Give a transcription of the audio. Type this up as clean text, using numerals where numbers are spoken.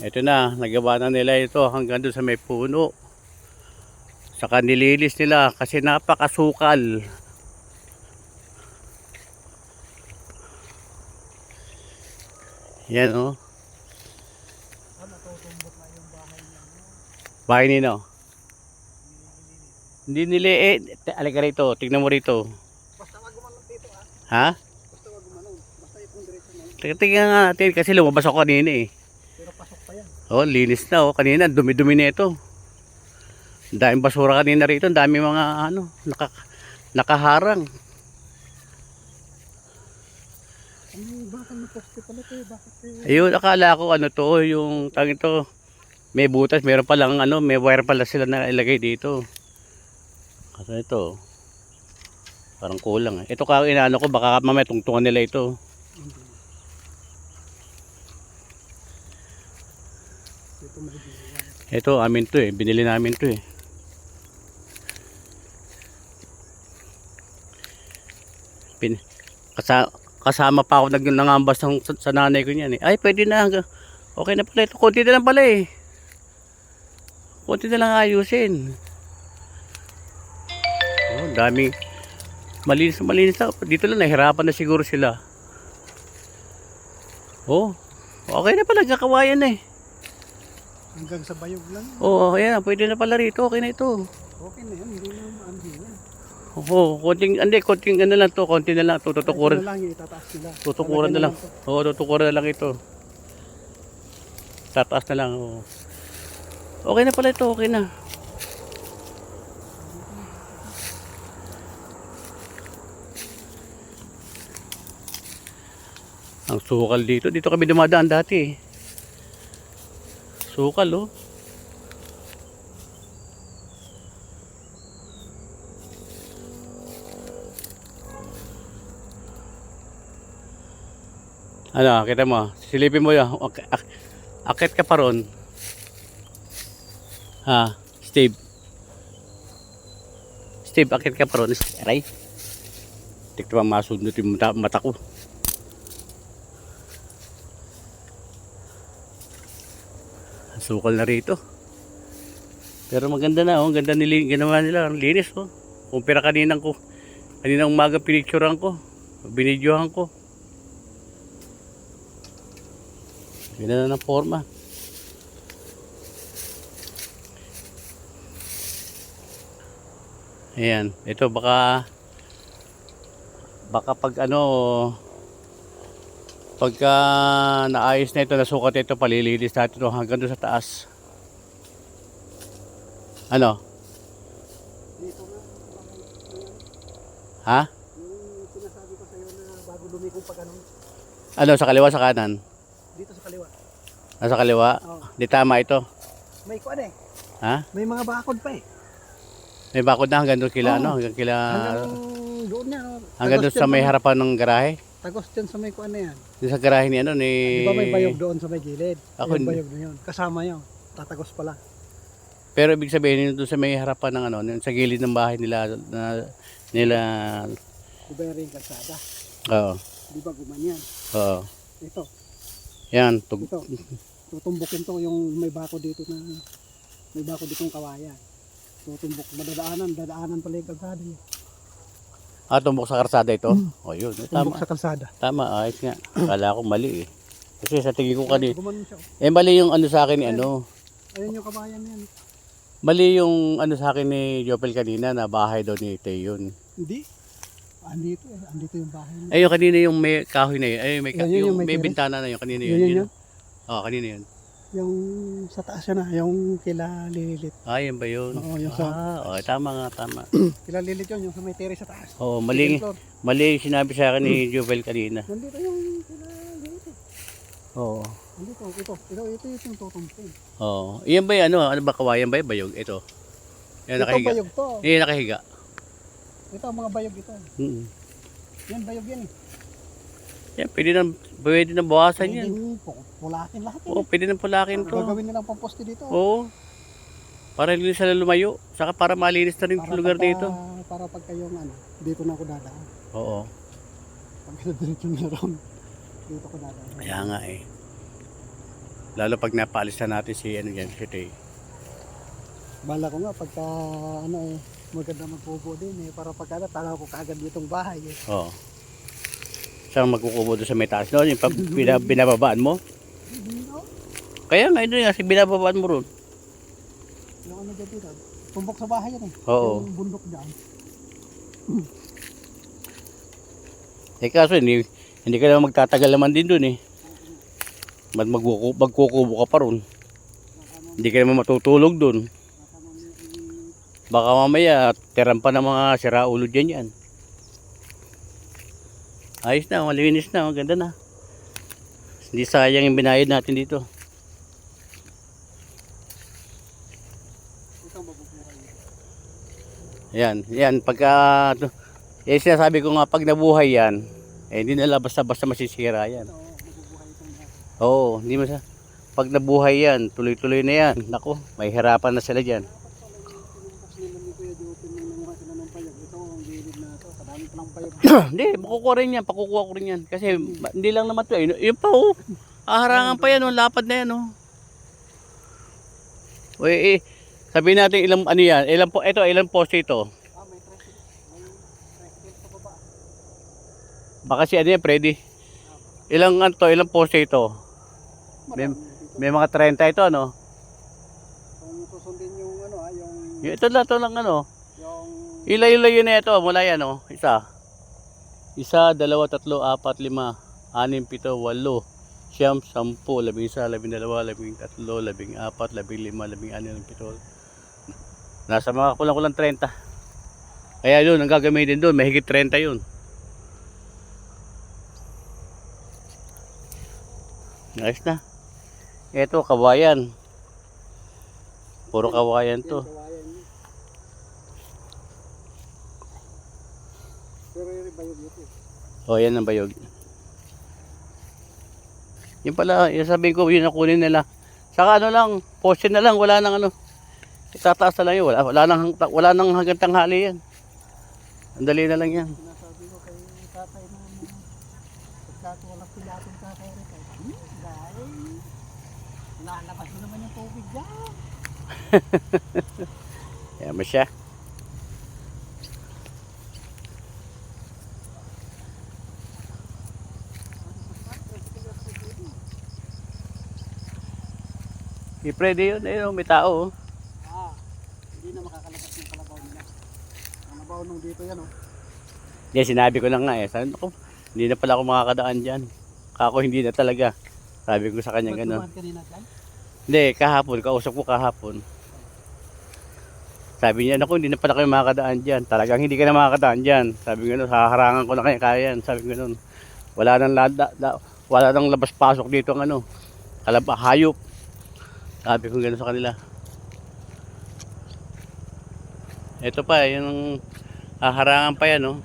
Ito na, nagawa na nila ito hanggang doon sa may puno. Saka nililis nila kasi napakasukal. Yan oh. Bahay nino. Hindi nila alika rito, tignan mo rito. Basta wag gumanon dito Ha? Basta wag gumanon. Basta itong diretso na yun. Tingnan nga natin kasi lumabas ako kanina eh. Pero pasok pa yan. Oh, linis na oh. Kanina dumi-dumi na ito. Daming basura kanina rito, daming mga nakaharang. Bakit may poste pala ito eh? Bakit Ayun, akala ko ano to, yung tang ito. May butas, meron pa lang ano, may wire pala sila na ilagay dito. Kasi ito, parang kulang eh. Ito ka inaano ko, baka mamaya tungtungan nila ito. Ito, amin to eh. Binili namin to eh. Kasama pa ako nangambas sa nanay ko niyan eh. Ay, pwede na. Okay na pala ito. Konti na lang pala eh. Konti na lang ayusin. Oh, daming malinis na. Dito lang nahirapan na siguro sila. Oh, okay na pala. Kakawayan eh. hanggang sa bayog lang? Oh, ayan. Pwede na pala rito. Okay na ito. Okay na yan. Hindi na maandi yan. Oo, konting ano lang to, konti na lang to, tutukuran. Ito na lang yung itataas nila. Tutukuran na lang. Oo, tutukuran na lang ito. Tataas na lang. Oo. Okay na pala ito, okay na. Ang sukal dito. Dito kami dumadaan dati. Sukal oh. Ano, kita mo? Silipin mo yan. Akit ka pa ron. Ha, Steve. Steve, akit ka pa ron. Aray. Tignan mo masundot yung mata ko. Sukal na rito. Pero maganda na oh. Ganda ginawa nila. Ang linis oh. Kumpira kaninang umaga pinicturean ko. Binidyohan ko. Ganda na ng forma. Ayan, ito baka pag ano pagka naayos na ito, nasukat ito, palilinis natin ito hanggang doon sa taas. Ano? Dito nga. Ha? Yung sinasabi ko sa iyo na bago lumiko pa ganun. Ano, sa kaliwa sa kanan? Dito sa kaliwa. Nasa kaliwa? Oo. Di tama ito. May kuan eh. Ha? May mga bakod pa eh. May bakod na hanggang doon kila Oo. ano, hanggang kila Hanggang doon yan. Oh. hanggang doon sa may harapan ng garahe. Tagos dyan sa may kuan na yan. Doon sa garahe ni ano ni Di ba may bayog doon sa may gilid? Ako Yung hindi. bayog na yun. Kasama yun. Tatagos pala. Pero ibig sabihin doon sa may harapan ng ano, sa gilid ng bahay nila nila Di ba yung kalsada? oo. Di ba gumanyan? Oo. Ito. Yan, Ito. Tutumbukin to yung may bako dito na may bako ditong kawayan. Tutumbok. Dadaanan pala yung kalsada niya. tumbok sa karsada ito. Oh, yun. Tumbok Tama. sa kalsada. Tama, ayos nga. Akala ko mali eh. Kasi sa tingin ko kanina, Gumanon siya. mali yung ano sa akin ni ano. Ayun yung kabayan na yan. Mali yung ano sa akin ni Jopel kanina na bahay daw ni Teo yun. Hindi. Andito eh. Andito yung bahay niya. Ayun, kanina yung may kahoy na yun. Ay, Yun, yung may may tira. bintana na yun. Kanina Yun, yun. yun, Yun. Oo, kanina yun. Yung sa taas siya na. Yung kila Lilit. Ah, yun ba yun? Oo, yung sa Tama nga, tama. kila Lilit yun. Yung sa may tere sa taas. Oo, Second floor. mali yung sinabi sa akin ni Jopel kanina. Nandito yung kila Lilit eh. Oo. Nandito. Ito yung tutumpin. Oo. Iyan ba yung ano ba kawayan ba yung bayog? Ito. Yan, Ito nakahiga. bayog to. Yan, nakahiga. Ito mga bayog ito. Yan bayog yan eh. Yan, pwede na bawasan yan. Pulakin lahat yan Oo, pwede na pulakin to. Gagawin nilang pamposte dito. Oo. Para hindi sila lumayo. Saka para malinis na rin yung lugar dito. Para pag kayong ano, dito na ako dadaan. Oo. Pag diretso na ron, dito ko dadaan. Kaya nga eh. Lalo pag napaalis na natin si ano yan, si Tay. Bala ko nga pagka ano eh, maganda magkubo din eh. Para pagka tanaw ko kaagad ditong bahay eh. Oo. Saan magkukubo doon sa may taas doon? Yung binababaan mo? No? Kaya nga, doon nga, binababaan mo ron. Yung ano dyan dito. Tumbok sa bahay yan eh. Oo. Yung bundok dyan. Eh kaso, hindi ka naman magtatagal naman din doon eh. Magkukubo ka pa ron. Hindi ka naman matutulog doon. Baka mamaya, tiran pa ng mga siraulo dyan yan. Ayos na, malinis na, maganda na. Hindi sayang yung binayad natin dito. Ito mabubuhay. Yan, pagka, sinasabi ko nga, pag nabuhay yan, eh hindi na basta-basta masisira yan. Ito mabubuhay itong bahay. Oo, hindi mo sa, pag nabuhay yan, tuloy-tuloy na yan. Naku, may hirapan na sila dyan. Tinumpok nila ni Kuya Jotin nung nanguha sila ng payag. Ito ang gilid na ito. Kadami pa ng payag. Hindi, pakukuha ko rin yan. Kasi hindi lang naman ito. Yun pa oh. Aharangan pa yan oh, lapad na yan oh. Uy, sabihin natin ilang ano yan, ilang poste ito. Ah, may tricycle sa baba. Baka si ano yan, Freddy. Ilang poste ito? Marami dito. May mga 30 ito ano. Kung susundin yung ano yung Ito lang ano. yung Ilayo-layo na ito, mula yan oh. Isa, 2, 3, 4, 5, 6, 7, 8, 9, 10, 11, 12, 13, 14, 15, 16, 17. Nasa mga kulang-kulang 30. Kaya yun, ang gagamitin doon, mahigit 30 yun. Nice na. Ito, kawayan. Puro kawayan to. kawayan niya. Pero yung bayog ito. O, yan ang bayog. Yung pala, yung sabihin ko, yun nakunin nila. Saka ano lang, poste na lang, wala nang ano. Itataas na lang yun, wala nang hanggang tanghali yan. Ang dali na lang yan. Sinasabi ko kay tatay na pagkato walang pilatong tatay rin. Dahil lalabas mo naman yung tubig dyan. Kaya mo siya. Si Freddy yun, ayun, may tao. Ah, hindi na makakalabas ng kalabaw nila. Ang nabaw nung dito yan oh. Yan, sinabi ko na nga eh. Sabi ko, hindi na pala ako makakadaan dyan. Kako hindi na talaga. Sabi ko sa kanya gano'n. Ba't kanina dyan? Hindi, kahapon, kausap ko kahapon. Sabi niya, naku, hindi na pala kayo makakadaan dyan. Talagang hindi ka na makakadaan dyan. Sabi ko gano'n, haharangan ko na kaya yan. Sabi ko gano'n, wala nang labas-pasok dito ang ano, hayop. Sabi ko gano'n sa kanila. Ito pa, yung haharangan pa yan, oh.